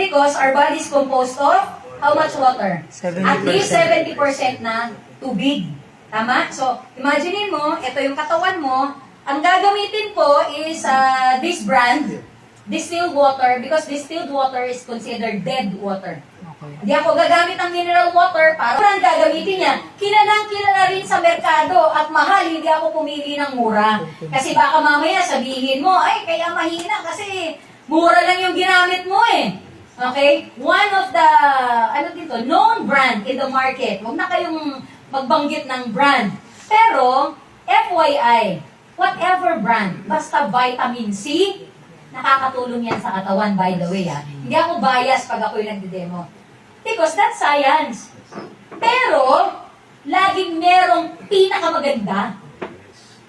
Because our body is composed of how much water? 70%. At least 70% na tubig. Tama? So, imagine mo, ito yung katawan mo. Ang gagamitin ko is this brand, distilled water, because distilled water is considered dead water. Okay. Hindi ako gagamit ng mineral water para ang gagamitin niya. Kilala rin sa merkado at mahal, hindi ako pumili ng mura. Kasi baka mamaya sabihin mo, ay, kaya mahina kasi mura lang yung ginamit mo eh. Okay? One of the, known brand in the market. Huwag na kayong magbanggit ng brand. Pero, FYI, whatever brand, basta vitamin C, nakakatulong yan sa katawan, by the way. Hindi ako bias pag ako'y nagde-demo. Because that's science. Pero, laging merong pinakamaganda.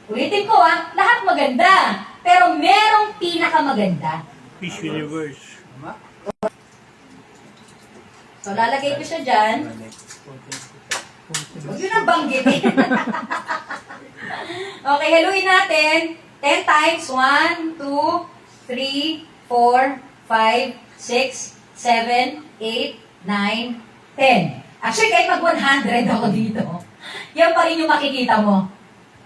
Ulitin ko lahat maganda. Pero merong pinakamaganda. Fish Universe. So, lalagay ko siya dyan. Huwag yun ang banggitin. Okay, haluin natin. 10 times. 1, 2, 3, 4, 5, 6, 7, 8, 9, 10. Actually, kahit mag-100 ako dito, yan pa rin yung makikita mo.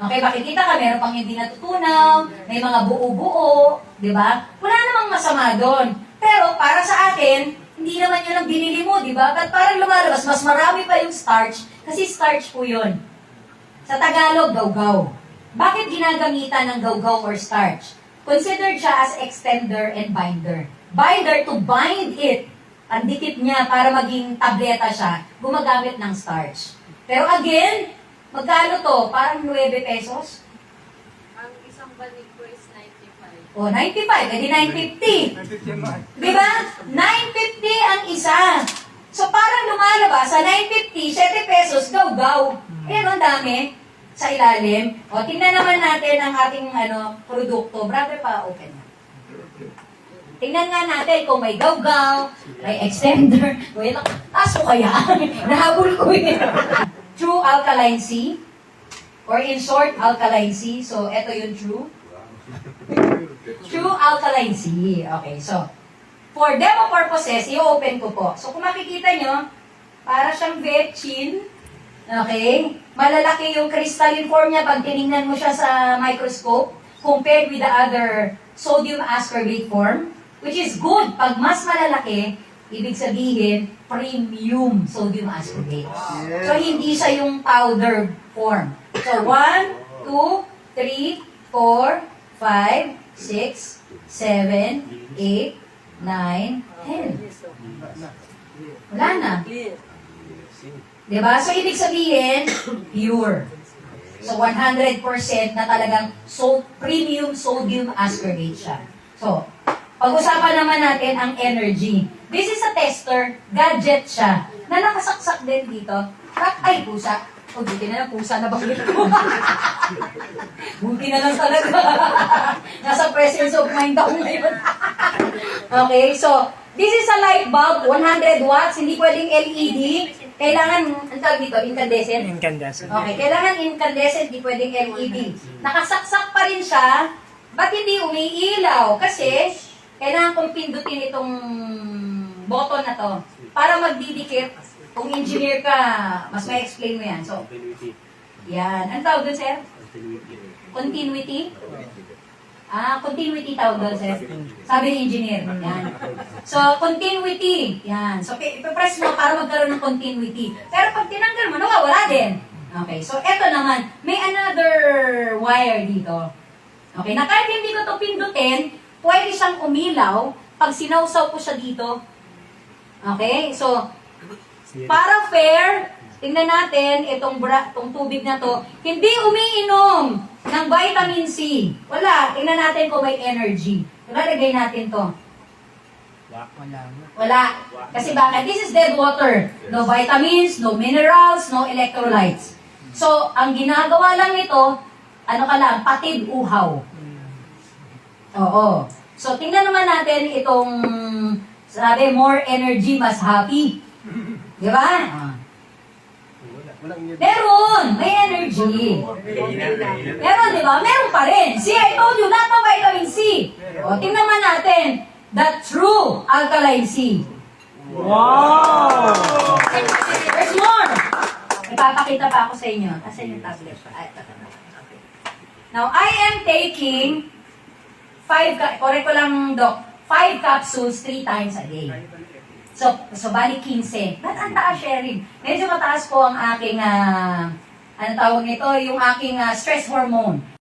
Okay, makikita ka, meron pang hindi natutunaw, may mga buo-buo, di ba? Wala namang masama doon. Pero para sa akin, hindi naman yun ang binili mo, di ba? At parang lumalabas, mas marami pa yung starch, kasi starch po yun. Sa Tagalog, gawgaw. Bakit ginagamitan ng gawgaw or starch? Considered siya as extender and binder. Binder, to bind it. Ang dikit niya para maging tableta siya, gumagamit ng starch. Pero again, magkano to? Parang 9 pesos? Ang isang banig ko is 95. O, 95. Edi 950. Di ba? 950 ang isa. So, parang lumalabas sa 950, 7 pesos, gaw-gaw. Ang dami sa ilalim. O, tingnan naman natin ang ating produkto. Brother, pa-open na. Tingnan nga natin kung may gaw-gaw, may extender. Well, taas mo kaya? Nahabol ko yun. True alkaline C, or in short, alkaline C. So, ito yung true. True alkaline C. Okay, so, for demo purposes, i-open ko po. So, kung makikita nyo, para siyang vetchin. Okay? Malalaki yung crystalline form niya pag tinignan mo siya sa microscope compared with the other sodium ascorbate form, which is good. Pag mas malalaki, ibig sabihin, premium sodium ascorbate. So, hindi siya yung powder form. So, 1, 2, 3, 4, 5, 6, 7, 8, 9, 10. Wala na. Diba? So, ibig sabihin, pure. So, 100% na talagang premium sodium ascorbate siya. So, pag-usapan naman natin ang energy. This is a tester, gadget siya, na nakasaksak din dito. Ay, pusa. O, buti na lang, pusa na bakit ko. Buti na lang talaga. Nasa presence of mind ako ngayon. Okay, so, this is a light bulb, 100 watts, hindi pwedeng LED. Kailangan, ang tawag dito, incandescent? Incandescent. Okay, kailangan incandescent, hindi pwedeng LED. Nakasaksak pa rin siya, ba't hindi umiilaw? Kasi, kailangan kong pindutin itong button na to para magdidikit. Kung engineer ka, mas may explain mo yan. So, yan. Ano tawag doon, sir? Continuity? Continuity tawag doon, sir. Sabi ni engineer. Yan. So, continuity. Yan. So, ipapress mo para magkaroon ng continuity. Pero pag tinanggal mo, nawawala din. Okay. So, eto naman. May another wire dito. Okay. Na kahit hindi ko ito pindutin, pwede siyang umilaw pag sinawsaw ko siya dito. Okay? So, para fair, tingnan natin itong tubig na to, hindi umiinom ng vitamin C. Wala. Tingnan natin kung may energy. Ilalagay natin to. Wala. Kasi bakit? This is dead water. No vitamins, no minerals, no electrolytes. So, ang ginagawa lang ito, patid uhaw. Oo. So, tingnan naman natin itong, sabi, more energy, mas happy. Di ba? Meron! May energy. Meron, di ba? Meron pa rin. See, I told you, lahat ng vitamin C. O, tingnan naman natin, the true alkaline C. Wow! There's more! Ipapakita pa ako sa inyo. Asan yung tablet pa? Ay, ito. Okay. Now, I am taking 5 capsules 3 times a day. So bali 15. Ba't ang taas, sharing? Medyo mataas po ang aking, ano tawag nito, yung aking stress hormone.